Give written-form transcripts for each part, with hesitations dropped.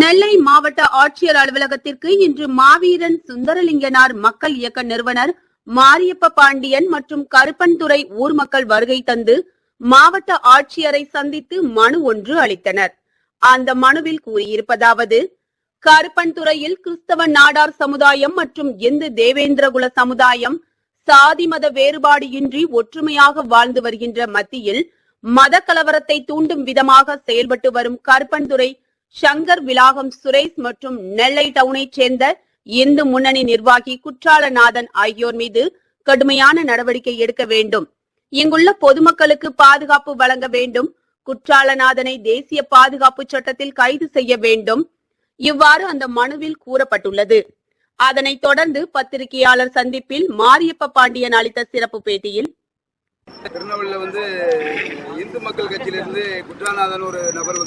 நெல்லை மாவட்ட ஆட்சியர் அலுவலகத்திற்கு இன்று மாவீரன் சுந்தரலிங்கனார் மக்கள் இயக்க நிறுவனர் மாரியப்ப பாண்டியன் மற்றும் கருப்பன்துறை ஊர் மக்கள் வருகை தந்து மாவட்ட ஆட்சியரை சந்தித்து மனு ஒன்று அளித்தனர். அந்த மனுவில் கூறியிருப்பதாவது: கருப்பன்துறையில் கிறிஸ்தவ நாடார் சமுதாயம் மற்றும் இந்து தேவேந்திரகுல சமுதாயம் சாதி மத வேறுபாடு இன்றி ஒற்றுமையாக வாழ்ந்து வருகின்ற மத்தியில் மத கலவரத்தை தூண்டும் விதமாக செயல்பட்டு வரும் கருப்பன்துறை சங்கர் விலாகம் சுரேஷ் மற்றும் நெல்லை டவுனைச் சேர்ந்த இந்து முன்னணி நிர்வாகி குற்றாலநாதன் ஆகியோர் மீது கடுமையான நடவடிக்கை எடுக்க வேண்டும். இங்குள்ள பொதுமக்களுக்கு பாதுகாப்பு வழங்க வேண்டும். குற்றாலநாதனை தேசிய பாதுகாப்பு சட்டத்தில் கைது செய்ய வேண்டும். இவ்வாறு அந்த மனுவில் கூறப்பட்டுள்ளது. அதனைத் தொடர்ந்து பத்திரிகையாளர் சந்திப்பில் மாரியப்ப பாண்டியன் அளித்த சிறப்பு பேட்டியில், திருநெல்வேலியில் இந்து மக்கள் கட்சியிலிருந்து குற்றாலநாதன் ஒரு நபர்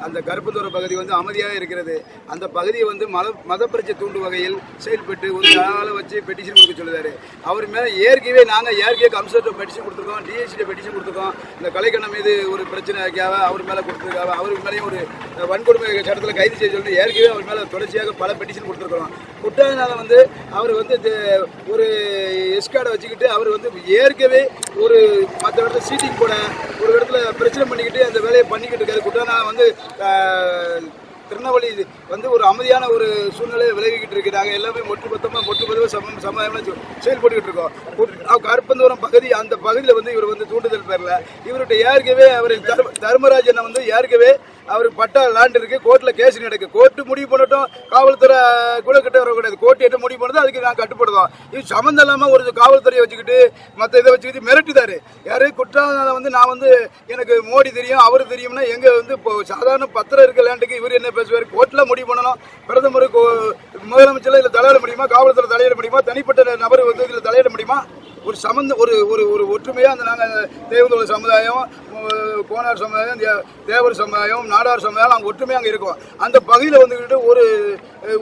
அந்த கருப்பத்தூர் பகுதி அமைதியாக இருக்கிறது. அந்த பகுதியை மத பிரச்சனை தூண்டும் வகையில் செயல்பட்டு ஒரு நாளை வச்சு பெட்டிஷன் கொடுக்க சொல்லுறாரு. அவர் மேலே ஏற்கனவே நாங்கள் கம்சர்ட்ட பெட்டிஷன் கொடுத்துருக்கோம், டிஎஸ்சிட்ட பெட்டிஷன் கொடுத்துருக்கோம். இந்த கலைக்கண்ணம் மீது ஒரு பிரச்சனைக்காக அவர் மேலே கொடுத்துருக்காங்க. அவருக்கு மேலேயும் ஒரு வன்கொடுமை சட்டத்தில் கைது செய்ய சொல்லி ஏற்கனவே அவர் மேலே தொடர்ச்சியாக பல பெட்டிஷன் கொடுத்துருக்கோம். குற்றாலநாதன் அவர் ஒரு எஸ்கார்டை வச்சுக்கிட்டு அவர் ஏற்கனவே ஒரு மற்ற இடத்துல சீட்டிங் போட ஒரு இடத்துல பிரச்சனை பண்ணிக்கிட்டு அந்த வேலையை பண்ணிக்கிட்டு இருக்காரு. குற்றாலநாதன் திருநெல்வேலி ஒரு அமைதியான ஒரு சூழ்நிலையை விளைவிக்கிட்டு இருக்கு. நாங்கள் எல்லாமே மொட்டு சமுதாயமாக செயல்பட்டுக்கிட்டு இருக்கோம். கருப்பந்தூரம் பகுதி, அந்த பகுதியில் இவர் தூண்டுதல் பேரில் இவர்கிட்ட ஏற்கனவே அவர் தர்மராஜனை ஏற்கனவே அவருக்கு பட்டா லேண்ட் இருக்கு. கோர்ட்ல கேஸ் நடக்கு. கோர்ட்டு முடிவு பண்ணட்டும், காவல்துறை கூட கிட்ட வரக்கூடாது. கோர்ட்டு எட்ட முடிவு பண்ணது அதுக்கு நான் கட்டுப்படுதோம். இது சம்மந்தம் இல்லாம ஒரு காவல்துறையை வச்சுக்கிட்டு மற்ற இதை வச்சுக்கிட்டு மிரட்டுதாரு. யாரு குற்றாலம் நான் எனக்கு மோடி தெரியும், அவரு தெரியும்னா எங்க இப்போ சாதாரண பத்திரம் இருக்க லேண்டுக்கு இவர் என்ன பேசுவார்? கோர்ட்ல முடிவு பண்ணணும். பிரதமர் முதலமைச்சர் இதுல தலையிட முடியுமா? காவல்துறை தலையிட முடியுமா? தனிப்பட்ட நபர் இதுல தலையிட முடியுமா? ஒரு சம்பந்தம் ஒரு ஒற்றுமையா அந்த நாங்கள் தேவதோட சமுதாயம், கோனார் சமுதாயம், தேவர் சமுதாயம், நாடார் சமுதாயம் நாங்கள் ஒற்றுமையாக அங்கே இருக்கோம். அந்த பகுதியில்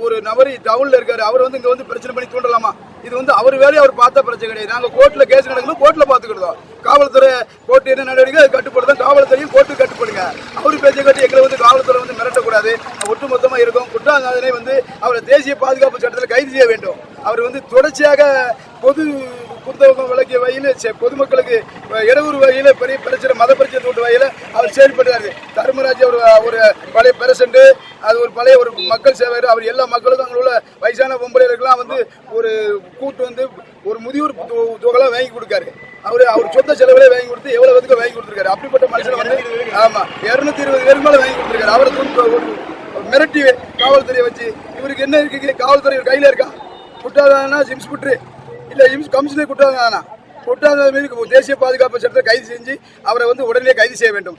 ஒரு நபர் டவுன்ல இருக்காரு. அவர் இங்க பிரச்சனை பண்ணி தூண்டலாமா? இது அவர் வேலையை அவர் பார்த்தா பிரச்சனை கிடையாது. நாங்கள் கோர்ட்ல கேஸ் நடக்கணும், கோர்ட்ல பார்த்துக்கிட்டோம். காவல்துறை கோர்ட்டு என்ன நடவடிக்கை கட்டுப்படுத்தும், காவல்துறையும் கோர்ட்டு கட்டுப்படுங்க. அவரு பேச்சை கட்டி எங்களை காவல்துறை மிரட்டக்கூடாது. ஒட்டுமொத்தமாக இருக்கும். குற்றாலநாதனை அவரை தேசிய பாதுகாப்பு சட்டத்தில் கைது செய்ய வேண்டும். அவர் தொடர்ச்சியாக பொது புத்தகம் விளக்கிய வகையில் பொதுமக்களுக்கு இடையூறு வகையில் பெரிய பிரச்சனை, மத பிரச்சனை தூண்டு வகையில் அவர் செயல்படுறாரு. தர்மராஜ் ஒரு பழைய பிரசிடண்ட், அது ஒரு பழைய ஒரு மக்கள் சேவையர். அவர் எல்லா மக்களுக்கும் அங்கே உள்ள வயசான பொம்பளைகளுக்கெல்லாம் ஒரு கூட்டு ஒரு முதியோர் தொகைலாம் வாங்கி கொடுக்காரு. அவர் சொந்த செலவுல வாங்கி கொடுத்து எவ்வளவு பேருக்கு வாங்கி கொடுத்துருக்காரு. அப்படிப்பட்ட மனுஷன் ஆமா 220 பேருக்கு மேல வாங்கி கொடுத்துருக்காரு. அவரை மிரட்டி காவல்துறையை வச்சு இவருக்கு என்ன இருக்கு? காவல்துறை கையில இருக்கா? குற்றாலனா இன்ஸ்பெக்டர் இல்ல கமிஷனர் குற்றாலம் மீது தேசிய பாதுகாப்பு சட்டத்தை கைது செஞ்சு அவரை உடனே கைது செய்ய வேண்டும்.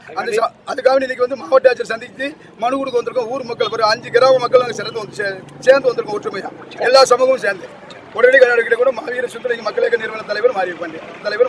அதுக்காக இன்னைக்கு மாவட்ட ஆட்சியர் சந்தித்து மனு கொடுக்க வந்திருக்கோம். ஊர் மக்கள் 5 கிராம மக்கள் சேர்ந்து வந்திருக்கோம். ஒற்றுமையா எல்லா சமூகமும் சேர்ந்து உடனடி நடவடிக்கை கூட மாவீரன் சுந்தரலிங்க மக்கள் இயக்க நிறுவன தலைவர் மாரியப்ப பாண்டியன் தலைவர்